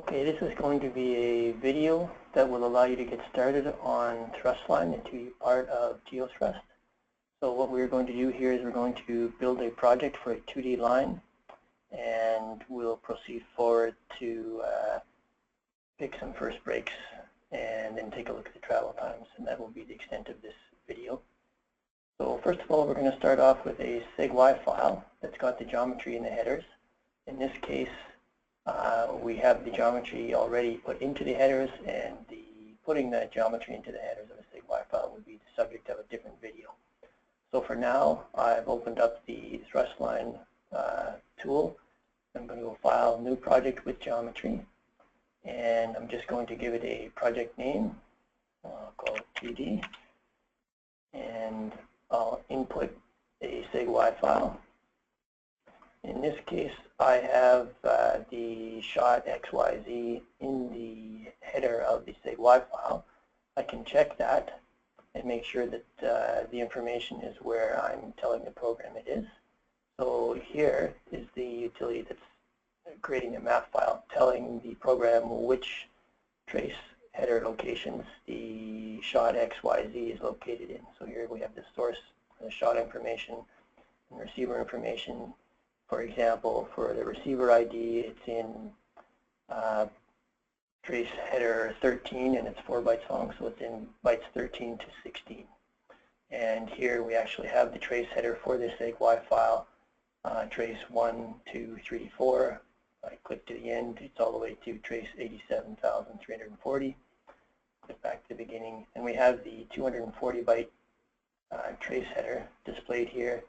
Okay, this is going to be a video that will allow you to get started on ThrustLine, the 2D part of GeoThrust. So what we're going to do here is we're going to build a project for a 2D line, and we'll proceed forward to pick some first breaks and then take a look at the travel times, and that will be the extent of this video. So first of all, we're going to start off with a SIG-Y file that's got the geometry in the headers. In this case, we have the geometry already put into the headers, and putting that geometry into the headers of a SIG-Y file would be the subject of a different video. So for now, I've opened up the ThrustLine tool. I'm going to go File, New Project with Geometry, and I'm just going to give it a project name. I'll call it 2D, and I'll input a SIG-Y file. In this case, I have the shot XYZ in the header of the SIG-Y file. I can check that and make sure that the information is where I'm telling the program it is. So here is the utility that's creating a map file telling the program which trace header locations the shot XYZ is located in. So here we have the source, the shot information, and receiver information. For example, for the receiver ID, it's in trace header 13, and it's 4 bytes long, so it's in bytes 13 to 16. And here we actually have the trace header for this SIG-Y file, trace 1, 2, 3, 4. I click to the end, it's all the way to trace 87,340. Click back to the beginning, and we have the 240 byte trace header displayed here.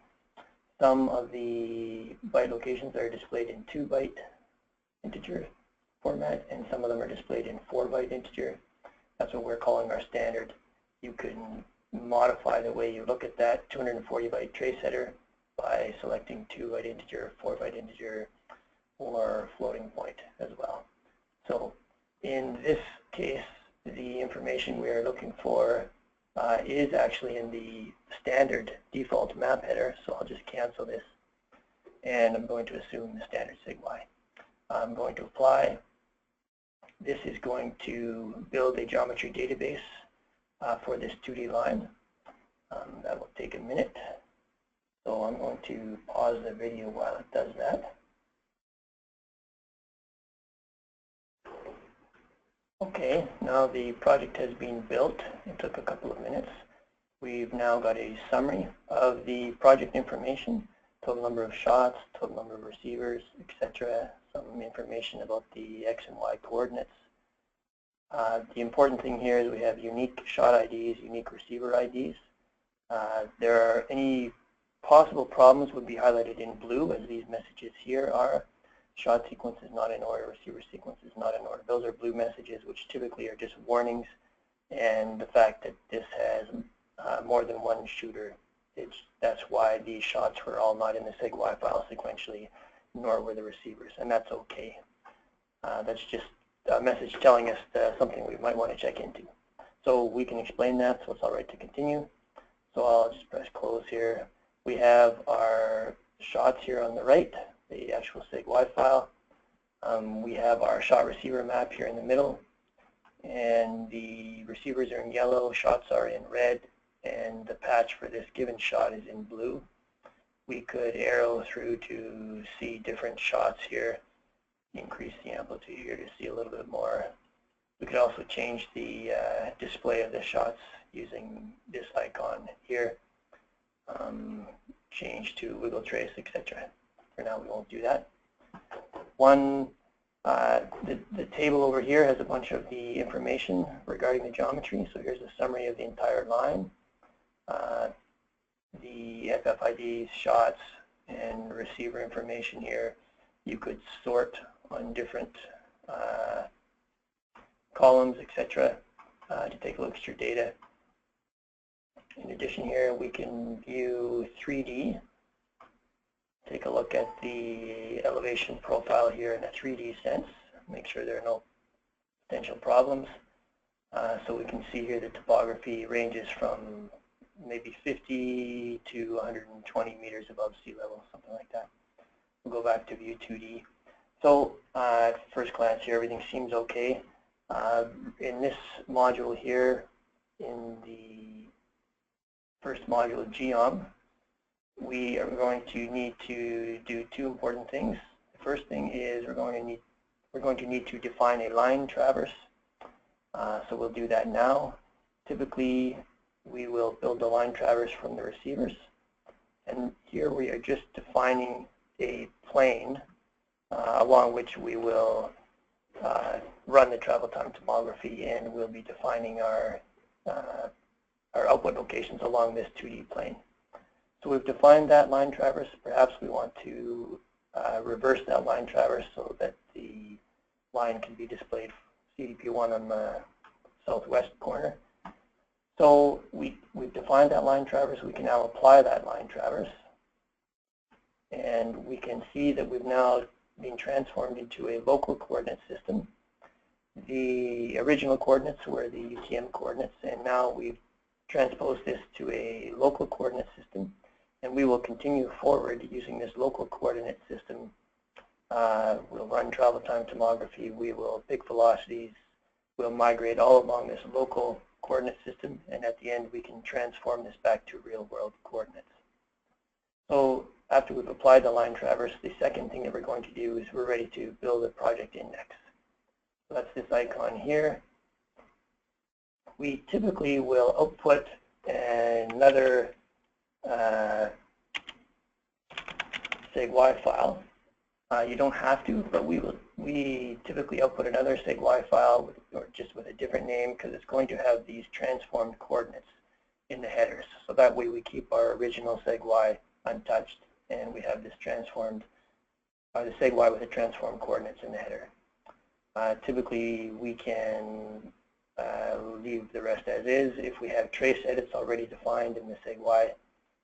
Some of the byte locations are displayed in 2 byte integer format, and some of them are displayed in 4 byte integer. That's what we're calling our standard. You can modify the way you look at that 240 byte trace header by selecting 2 byte integer, 4 byte integer, or floating point as well. So in this case, the information we are looking for is actually in the standard default map header, so I'll just cancel this, and I'm going to assume the standard SIG-Y. I'm going to apply. This is going to build a geometry database for this 2D line. That will take a minute, so I'm going to pause the video while it does that. Okay, now the project has been built. It took a couple of minutes. We've now got a summary of the project information, total number of shots, total number of receivers, etc. Some information about the X and Y coordinates. The important thing here is we have unique shot IDs, unique receiver IDs. There are any possible problems would be highlighted in blue, as these messages here are. Shot sequence is not in order, receiver sequence is not in order. Those are blue messages, which typically are just warnings, and the fact that this has more than one shooter, that's why these shots were all not in the SIG-Y file sequentially, nor were the receivers, and that's okay. That's just a message telling us something we might want to check into. So we can explain that, so it's all right to continue. So I'll just press close here. We have our shots here on the right, the actual SIG-Y file. We have our shot receiver map here in the middle, and the receivers are in yellow, shots are in red, and the patch for this given shot is in blue. We could arrow through to see different shots here, increase the amplitude here to see a little bit more. We could also change the display of the shots using this icon here, change to wiggle trace, etc. For now, we won't do that. The table over here has a bunch of the information regarding the geometry. So here's a summary of the entire line. The FFIDs, shots, and receiver information here. You could sort on different columns, etc. To take a look at your data. In addition here, we can view 3D. Take a look at the elevation profile here in a 3D sense. Make sure there are no potential problems. So we can see here the topography ranges from maybe 50 to 120 meters above sea level, something like that. We'll go back to view 2D. So for first glance here, everything seems okay. In this module here, in the first module of GeoM, we are going to need to do two important things. The first thing is we're going to need to define a line traverse. So we'll do that now. Typically, we will build the line traverse from the receivers. And here we are just defining a plane along which we will run the travel time tomography, and we'll be defining our output locations along this 2D plane. So we've defined that line traverse. Perhaps we want to reverse that line traverse so that the line can be displayed CDP1 on the southwest corner. So we've defined that line traverse. We can now apply that line traverse. And we can see that we've now been transformed into a local coordinate system. The original coordinates were the UTM coordinates, and now we've transposed this to a local coordinate system. And we will continue forward using this local coordinate system. We'll run travel time tomography. We will pick velocities. We'll migrate all along this local coordinate system. And at the end, we can transform this back to real-world coordinates. So after we've applied the line traverse, the second thing that we're going to do is we're ready to build a project index. So that's this icon here. We typically will output another SIG-Y file. You don't have to, but we typically output another SIG-Y file or just with a different name, because it's going to have these transformed coordinates in the headers. So that way we keep our original SIG-Y untouched, and we have this transformed, the SIG-Y with the transformed coordinates in the header. Typically we can leave the rest as is. If we have trace edits already defined in the SIG-Y,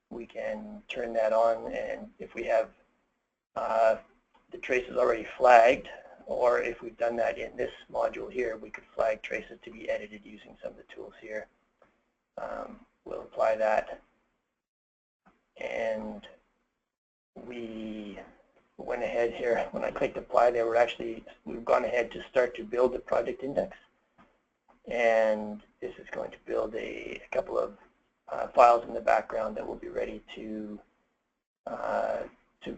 we can turn that on, and if we have the traces already flagged, or if we've done that in this module here, we could flag traces to be edited using some of the tools here. We'll apply that, and we went ahead here. When I clicked apply there, we've gone ahead to start to build the project index, and this is going to build a couple of files in the background that will be ready to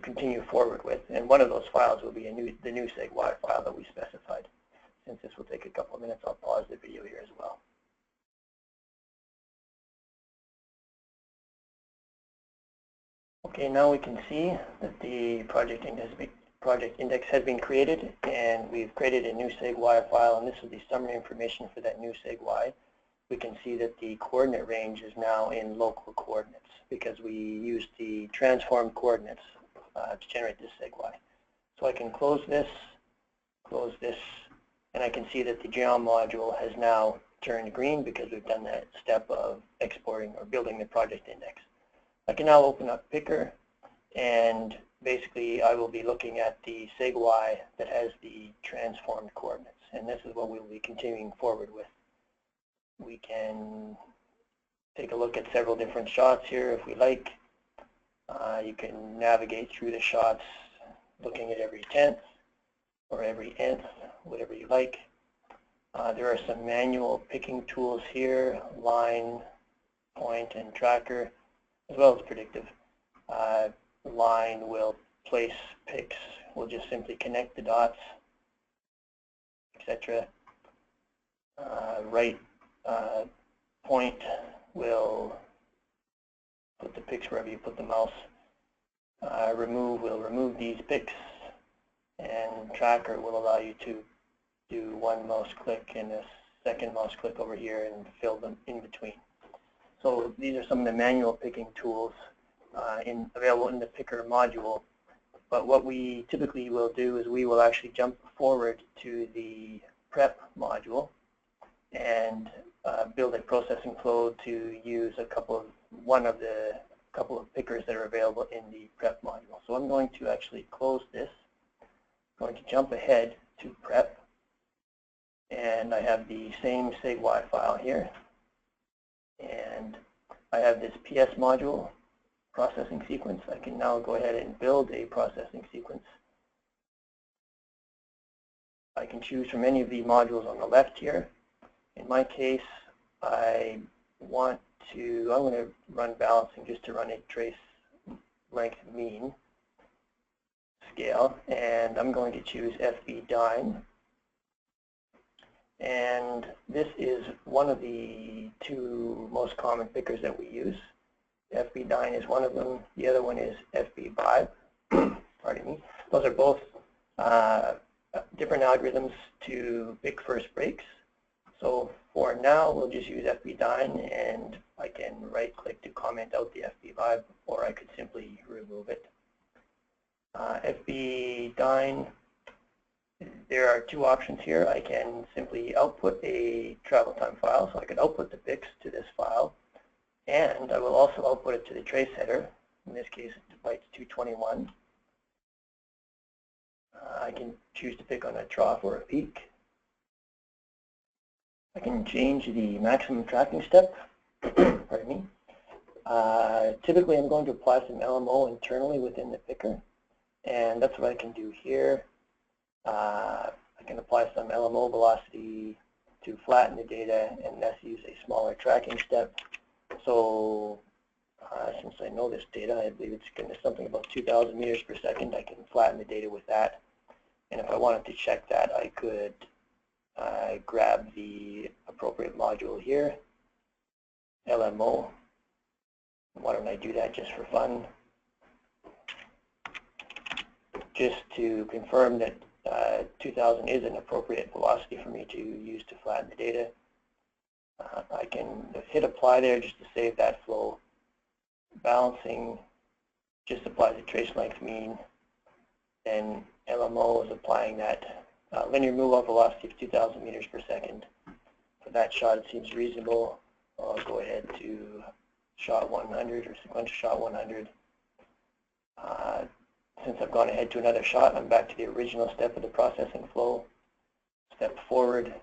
continue forward with. And one of those files will be the new SIG-Y file that we specified. Since this will take a couple of minutes, I'll pause the video here as well. Okay, now we can see that the project index has been created, and we've created a new SIG-Y file, and this is the summary information for that new SIG-Y. We can see that the coordinate range is now in local coordinates because we used the transformed coordinates to generate this SIG-Y. So I can close this, and I can see that the GeoM module has now turned green because we've done that step of exporting or building the project index. I can now open up Picker, and basically I will be looking at the SIG-Y that has the transformed coordinates, and this is what we'll be continuing forward with. We can take a look at several different shots here if we like. You can navigate through the shots looking at every tenth or every nth, whatever you like. There are some manual picking tools here, line, point, and tracker, as well as predictive. Line will place picks, we'll just simply connect the dots, etc. Right point will put the picks wherever you put the mouse. Remove will remove these picks, and tracker will allow you to do one mouse click and a second mouse click over here and fill them in between. So these are some of the manual picking tools available in the Picker module. But what we typically will do is we will actually jump forward to the prep module and build a processing flow to use one of the couple of pickers that are available in the prep module. So I'm going to actually close this. I'm going to jump ahead to prep, and I have the same SIG-Y file here, and I have this PS module processing sequence. I can now go ahead and build a processing sequence. I can choose from any of the modules on the left here. In my case, I'm going to run balancing just to run a trace length mean scale, and I'm going to choose FB-DYNE. And this is one of the two most common pickers that we use. FB-DYNE is one of them. The other one is FB-Vibe. Pardon me. Those are both different algorithms to pick first breaks. So for now, we'll just use FB-DYNE, and I can right-click to comment out the FB-Vibe, or I could simply remove it. FB-DYNE, there are two options here. I can simply output a travel time file, so I could output the pics to this file, and I will also output it to the trace header. In this case, it's bytes 221. I can choose to pick on a trough or a peak. I can change the maximum tracking step. Pardon me. Typically, I'm going to apply some LMO internally within the picker, and that's what I can do here. I can apply some LMO velocity to flatten the data and thus use a smaller tracking step. So since I know this data, I believe it's going to something about 2,000 meters per second. I can flatten the data with that. And if I wanted to check that, I could grab the appropriate module here, LMO. Why don't I do that just for fun? Just to confirm that 2,000 is an appropriate velocity for me to use to flatten the data. I can hit apply there just to save that flow. Balancing just applies a trace length mean. Then LMO is applying that linear move-out velocity of 2,000 meters per second. For that shot, it seems reasonable. I'll go ahead to shot 100 or sequential shot 100. Since I've gone ahead to another shot, I'm back to the original step of the processing flow. Step forward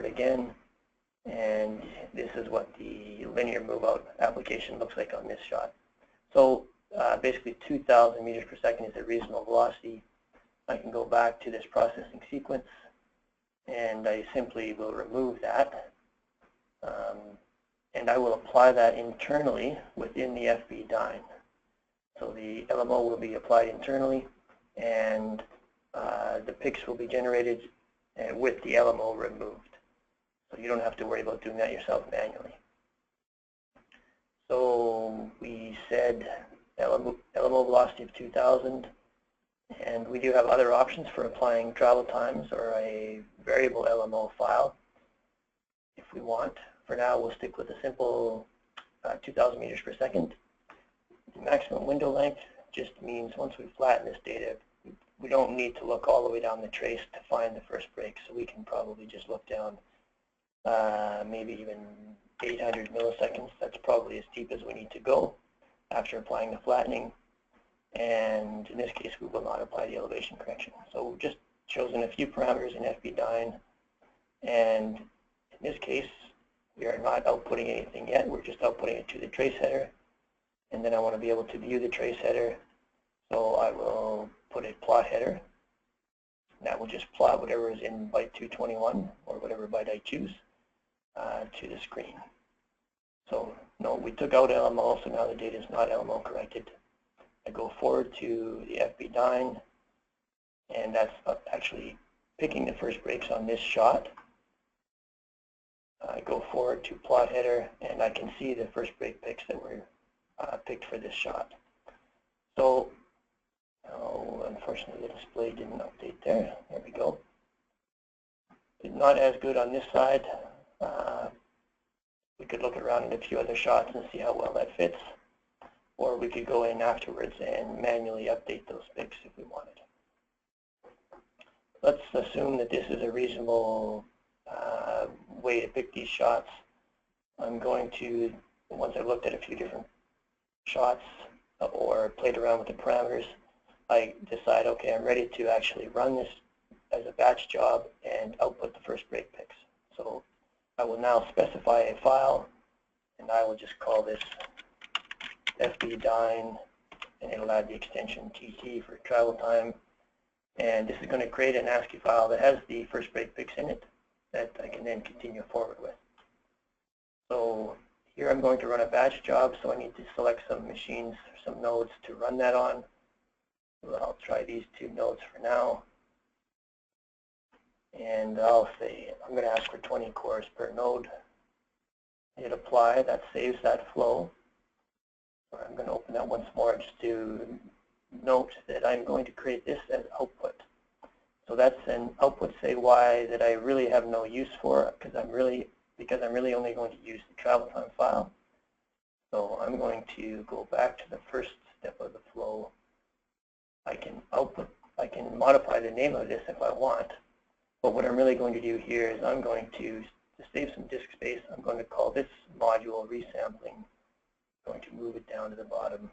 again, and this is what the linear move-out application looks like on this shot. So basically 2,000 meters per second is a reasonable velocity. I can go back to this processing sequence, and I simply will remove that, and I will apply that internally within the FB-DYNE. So the LMO will be applied internally, and the pics will be generated with the LMO removed. So you don't have to worry about doing that yourself manually. So we said LMO velocity of 2,000, and we do have other options for applying travel times or a variable LMO file if we want. For now, we'll stick with a simple 2,000 meters per second. The maximum window length just means once we flatten this data, we don't need to look all the way down the trace to find the first break, so we can probably just look down maybe even 800 milliseconds. That's probably as deep as we need to go after applying the flattening. And in this case, we will not apply the elevation correction. So we've just chosen a few parameters in FB-DYNE, and in this case, we are not outputting anything yet. We're just outputting it to the trace header, and then I want to be able to view the trace header. So I will put a plot header, and that will just plot whatever is in byte 221 or whatever byte I choose to the screen. So no, we took out LMO, so now the data is not LMO corrected. I go forward to the FB-DYNE, and that's actually picking the first breaks on this shot. I go forward to plot header, and I can see the first break picks that were picked for this shot. So, unfortunately, the display didn't update there. There we go. It's not as good on this side. We could look around at a few other shots and see how well that fits. Or we could go in afterwards and manually update those pics if we wanted. Let's assume that this is a reasonable way to pick these shots. I'm going to, once I've looked at a few different shots or played around with the parameters, I decide, okay, I'm ready to actually run this as a batch job and output the first break picks. So I will now specify a file, and I will just call this FB-DYNE, and it'll add the extension TT for travel time. And this is going to create an ASCII file that has the first break fix in it that I can then continue forward with. So here I'm going to run a batch job, so I need to select some machines, some nodes to run that on. So I'll try these 2 nodes for now. And I'll say I'm going to ask for 20 cores per node. Hit apply, that saves that flow. I'm going to open that once more just to note that I'm going to create this as output. So that's an output say Y that I really have no use for because I'm really only going to use the travel time file. So I'm going to go back to the first step of the flow. I can modify the name of this if I want. But what I'm really going to do here is I'm going to save some disk space, I'm going to call this module Resampling. I'm going to move it down to the bottom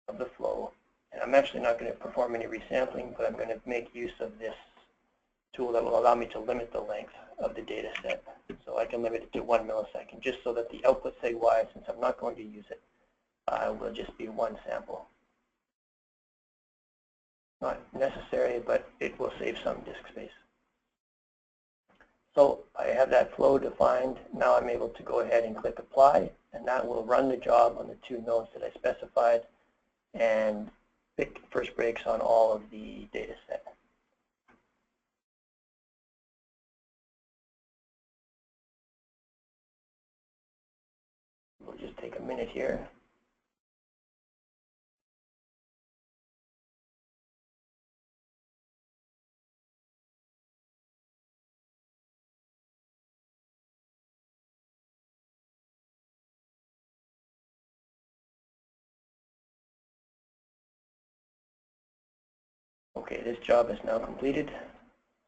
of the flow. And I'm actually not going to perform any resampling, but I'm going to make use of this tool that will allow me to limit the length of the data set. So I can limit it to 1 millisecond, just so that the output say Y, since I'm not going to use it, will just be 1 sample. Not necessary, but it will save some disk space. So I have that flow defined. Now I'm able to go ahead and click apply, and that will run the job on the 2 nodes that I specified and pick first breaks on all of the data set. We'll just take a minute here. Okay, this job is now completed.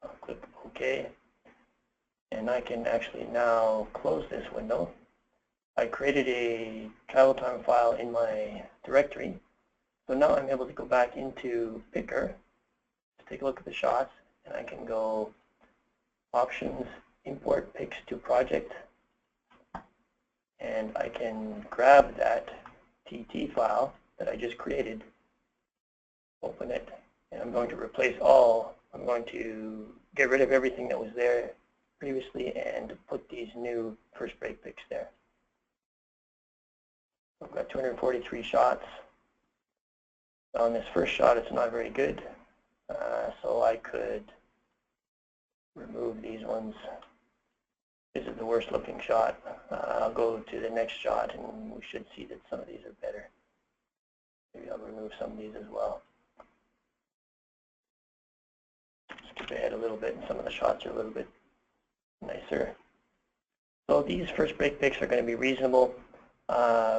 I'll click OK. And I can actually now close this window. I created a travel time file in my directory. So now I'm able to go back into Picker to take a look at the shots, and I can go Options, Import Pics to Project, and I can grab that TT file that I just created, open it, and I'm going to replace all. I'm going to get rid of everything that was there previously and put these new first break pics there. I've got 243 shots. On this first shot, it's not very good, so I could remove these ones. This is the worst looking shot. I'll go to the next shot, and we should see that some of these are better. Maybe I'll remove some of these as well. Skip ahead a little bit, and some of the shots are a little bit nicer. So these first break pics are going to be reasonable.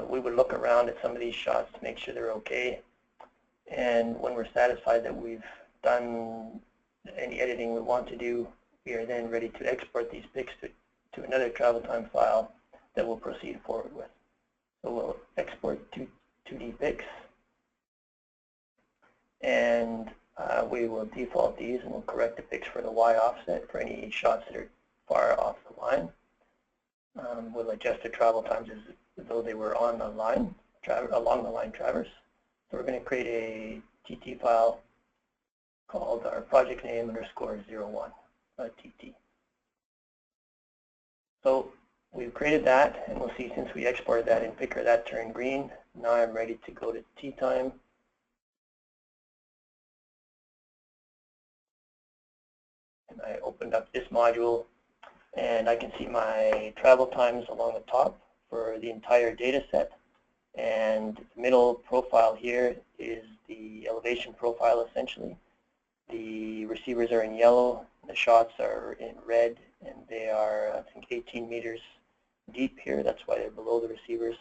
We would look around at some of these shots to make sure they're okay. And when we're satisfied that we've done any editing we want to do, we are then ready to export these pics to another travel time file that we'll proceed forward with. So we'll export 2D pics, and we will default these, and we'll correct the pics for the Y offset for any shots that are far off the line. We'll adjust the travel times as though they were on the line, along the line traverse. So we're going to create a TT file called our project name _01 TT. So we've created that, and we'll see since we exported that in Picker, that turned green. Now I'm ready to go to TTIME. And I opened up this module, and I can see my travel times along the top for the entire data set. And the middle profile here is the elevation profile, essentially. The receivers are in yellow, the shots are in red, and they are, I think, 18 meters deep here. That's why they're below the receivers.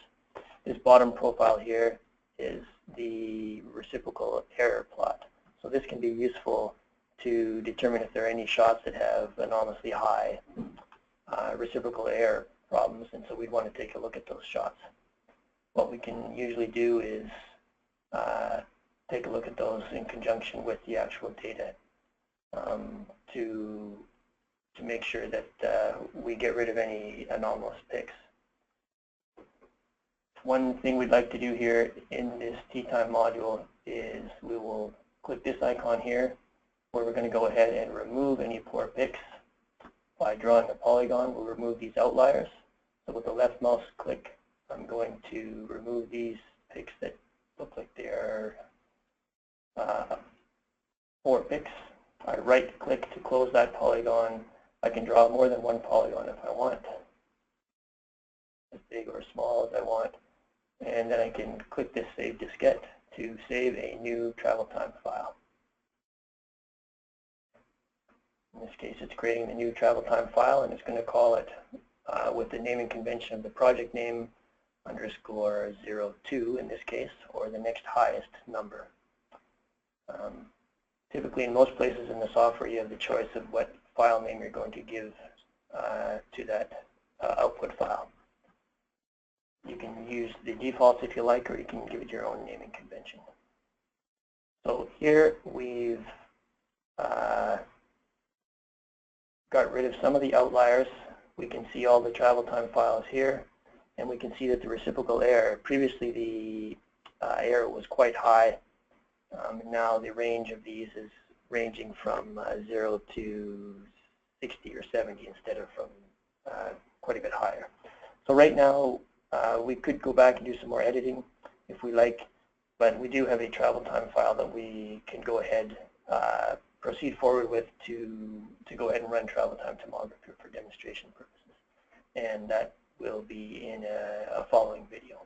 This bottom profile here is the reciprocal error plot. So this can be useful to determine if there are any shots that have enormously high reciprocal error problems, and so we'd want to take a look at those shots. What we can usually do is take a look at those in conjunction with the actual data to make sure that we get rid of any anomalous pics. One thing we'd like to do here in this TTIME module is we will click this icon here, where we're going to go ahead and remove any poor picks by drawing a polygon. We'll remove these outliers. So with the left mouse click, I'm going to remove these picks that look like they are poor picks. I right click to close that polygon. I can draw more than one polygon if I want, as big or small as I want. And then I can click this Save Diskette to save a new travel time file. In this case, it's creating the new travel time file, and it's going to call it with the naming convention of the project name _02 in this case, or the next highest number. Typically, in most places in the software, you have the choice of what file name you're going to give to that output file. You can use the defaults if you like, or you can give it your own naming convention. So here we've got rid of some of the outliers. We can see all the travel time files here, and we can see that the reciprocal error, previously the error was quite high. Now the range of these is ranging from 0 to 60 or 70 instead of from quite a bit higher. So right now we could go back and do some more editing if we like, but we do have a travel time file that we can go ahead, proceed forward with to go ahead and run travel time tomography for demonstration purposes. And that will be in a following video.